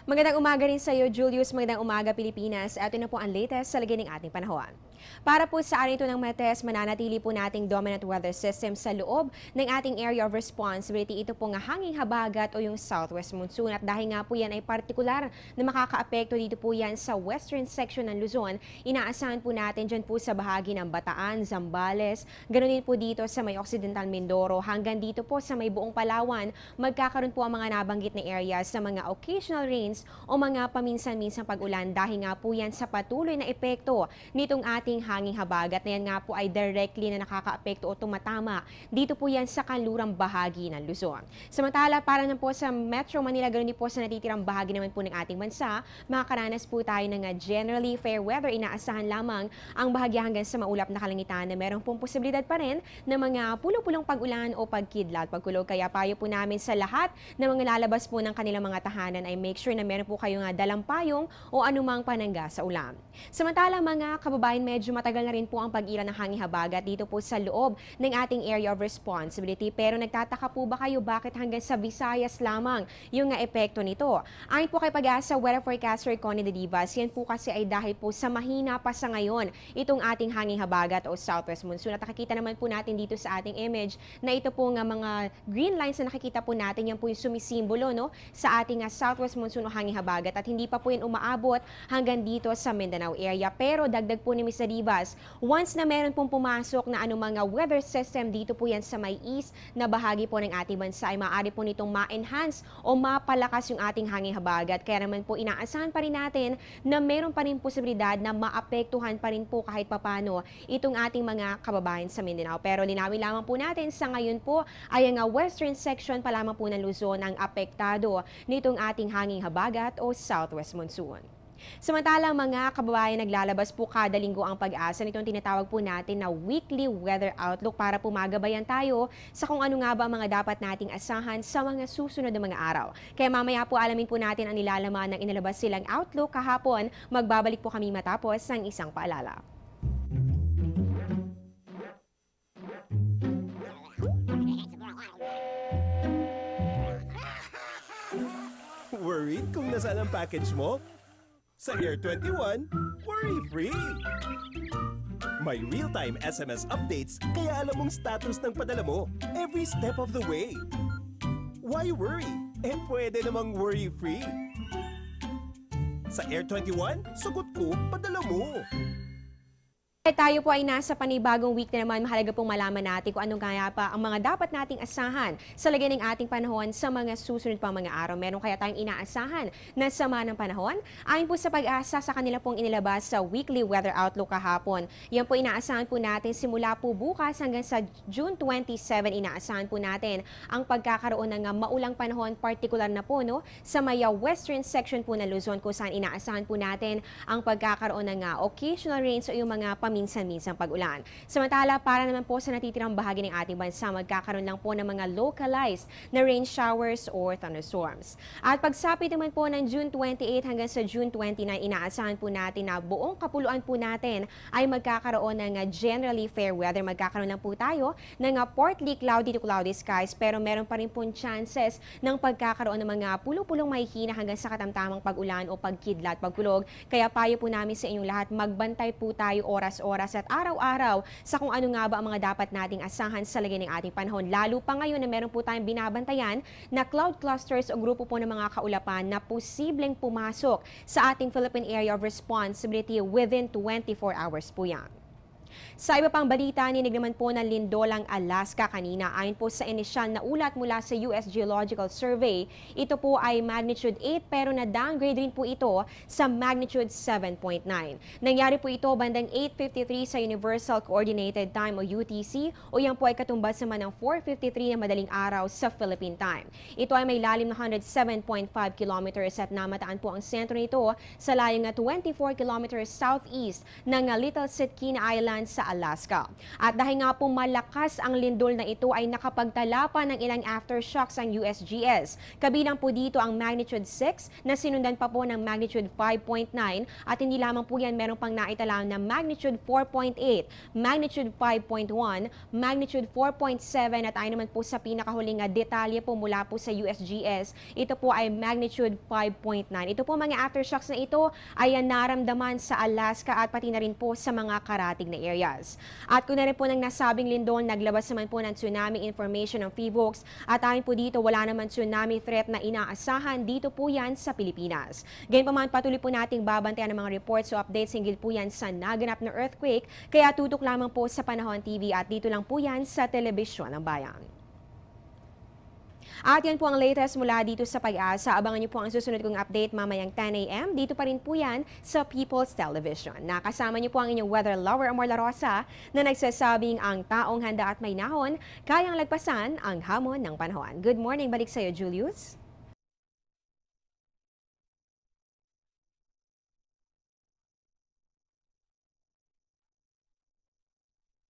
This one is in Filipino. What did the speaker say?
Magandang umaga rin sa iyo, Julius. Magandang umaga, Pilipinas. Ito na po ang latest sa lagay ng ating panahon. Para po sa araw ito ng Martes, mananatili po nating dominant weather system sa loob ng ating area of responsibility. Ito po nga hanging habagat o yung southwest monsoon. At dahil nga po yan ay partikular na makakaapekto dito po yan sa western section ng Luzon, inaasahan po natin dyan po sa bahagi ng Bataan, Zambales, ganoon din po dito sa may Occidental Mindoro, hanggang dito po sa may buong Palawan, magkakaroon po ang mga nabanggit na areas sa mga occasional rains o mga paminsan-minsang pag-ulan dahil nga po yan sa patuloy na epekto nitong ating hanging habagat na yan nga po ay directly na nakakaapekto o tumatama dito po yan sa kanlurang bahagi ng Luzon. Samantala, para na po sa Metro Manila, ganoon din po sa natitirang bahagi naman po ng ating bansa, makakaranas po tayo ng generally fair weather. Inaasahan lamang ang bahagi hanggang sa maulap na kalangitan na meron pong posibilidad pa rin ng mga pulong-pulong pag-ulan o pagkidlat, pagkulog. Kaya payo po namin sa lahat na mga lalabas po ng kanilang mga tahanan ay make sure na meron po kayo nga dalang payong o anumang panangga sa ulam. Samantala, mga kababayan, medyo matagal na rin po ang pag-ilan ng hanging habagat dito po sa loob ng ating area of responsibility. Pero nagtataka po ba kayo bakit hanggang sa Visayas lamang yung epekto nito? Ayon po kay Pag-asa Weather Forecaster Connie De Divas, yan po kasi ay dahil po sa mahina pa sa ngayon itong ating hanging habagat o southwest monsoon. At nakikita naman po natin dito sa ating image na ito po nga mga green lines na nakikita po natin, yan po yung sumisimbolo sa ating southwest monsoon o hanging habagat, at hindi pa po yan umaabot hanggang dito sa Mindanao area. Pero dagdag po ni Mr. Divas, once na meron pong pumasok na anumang weather system dito po yan sa may east na bahagi po ng ating bansa, ay maaari po nitong ma-enhance o mapalakas yung ating hanging habagat. Kaya naman po inaasahan pa rin natin na meron pa rin posibilidad na maapektuhan pa rin po kahit papano itong ating mga kababayan sa Mindanao. Pero linawin lamang po natin, sa ngayon po ay ang western section pa lamang po ng Luzon ang apektado nitong ating hanging habagat o southwest monsoon. Samantalang mga kababayan, naglalabas po kada linggo ang Pag-asa nitong tinatawag po natin na weekly weather outlook para po magabayan tayo sa kung ano nga ba ang mga dapat nating asahan sa mga susunod na mga araw. Kaya mamaya po alamin po natin ang nilalaman ng inilabas silang outlook kahapon. Magbabalik po kami matapos ng isang paalala. Worried kung nasaan ang package mo? Sa Air 21, worry-free! May real-time SMS updates kaya alam mong status ng padala mo every step of the way. Why worry? Pwede namang worry-free. Sa Air 21, sagot ko, padala mo! Tayo po ay nasa panibagong week na naman. Mahalaga pong malaman natin kung anong kaya pa ang mga dapat nating asahan sa lagay ng ating panahon sa mga susunod pang mga araw. Meron kaya tayong inaasahan na sama ng panahon? Ayon po sa Pag-asa, sa kanila pong inilabas sa weekly weather outlook kahapon. Yan po inaasahan po natin simula po bukas hanggang sa June 27. Inaasahan po natin ang pagkakaroon ng maulang panahon, particular na po sa may western section po ng Luzon, kung saan inaasahan po natin ang pagkakaroon ng occasional rains o yung mga minsan-minsang pag-ulan. Samantala, para naman po sa natitirang bahagi ng ating bansa, magkakaroon lang po ng mga localized na rain showers or thunderstorms. At pagsapit naman po ng June 28 hanggang sa June 29, inaasahan po natin na buong kapuluan po natin ay magkakaroon ng generally fair weather. Magkakaroon lang po tayo ng partly cloudy to cloudy skies, pero meron pa rin po chances ng pagkakaroon ng mga pulong-pulong mahihina hanggang sa katamtamang pag-ulan o pagkidlat, pagkulog. Kaya payo po namin sa inyong lahat, magbantay po tayo oras at araw-araw sa kung ano nga ba ang mga dapat nating asahan sa lagay ng ating panahon. Lalo pa ngayon na meron po tayong binabantayan na cloud clusters o grupo po ng mga kaulapan na posibleng pumasok sa ating Philippine Area of Responsibility within 24 hours po yan. Sa iba pang balita, ninig naman po ng lindolang Alaska kanina. Ayon po sa inisyal na ulat mula sa US Geological Survey, ito po ay magnitude 8 pero na-downgrade rin po ito sa magnitude 7.9. Nangyari po ito bandang 8:53 sa Universal Coordinated Time o UTC, o yan po ay katumbas naman ng 4:53 na madaling araw sa Philippine Time. Ito ay may lalim na 107.5 kilometers at namataan po ang sentro nito sa layong na 24 kilometers southeast ng Little Sitkina Island yan sa Alaska. At dahil nga po malakas ang lindol na ito ay nakapagtala pa ng ilang aftershocks ang USGS. Kabilang po dito ang magnitude 6 na sinundan pa po ng magnitude 5.9 at hindi lamang po yan meron pang naitala na magnitude 4.8, magnitude 5.1, magnitude 4.7 at ay naman po sa pinakahuling detalye po mula po sa USGS, ito po ay magnitude 5.9. Ito po mga aftershocks na ito ay naramdaman sa Alaska at pati na rin po sa mga karatig na areas. At kung na rin po ng nasabing lindol, naglabas naman po ng tsunami information ng PHIVOLCS at ayon po dito wala naman tsunami threat na inaasahan dito po yan sa Pilipinas. Gayunpaman patuloy po nating babantayan ang mga reports o updates hinggil po yan sa naganap na earthquake, kaya tutok lamang po sa Panahon TV at dito lang po yan sa Telebisyon ng Bayan. At yan po ang latest mula dito sa Pag-asa. Abangan niyo po ang susunod kong update mamayang 10 a.m. Dito pa rin po yan sa People's Television. Nakasama niyo po ang inyong weather lover Amor La Rosa na nagsasabing ang taong handa at may nahon kayang lagpasan ang hamon ng panahon. Good morning, balik sa iyo Julius.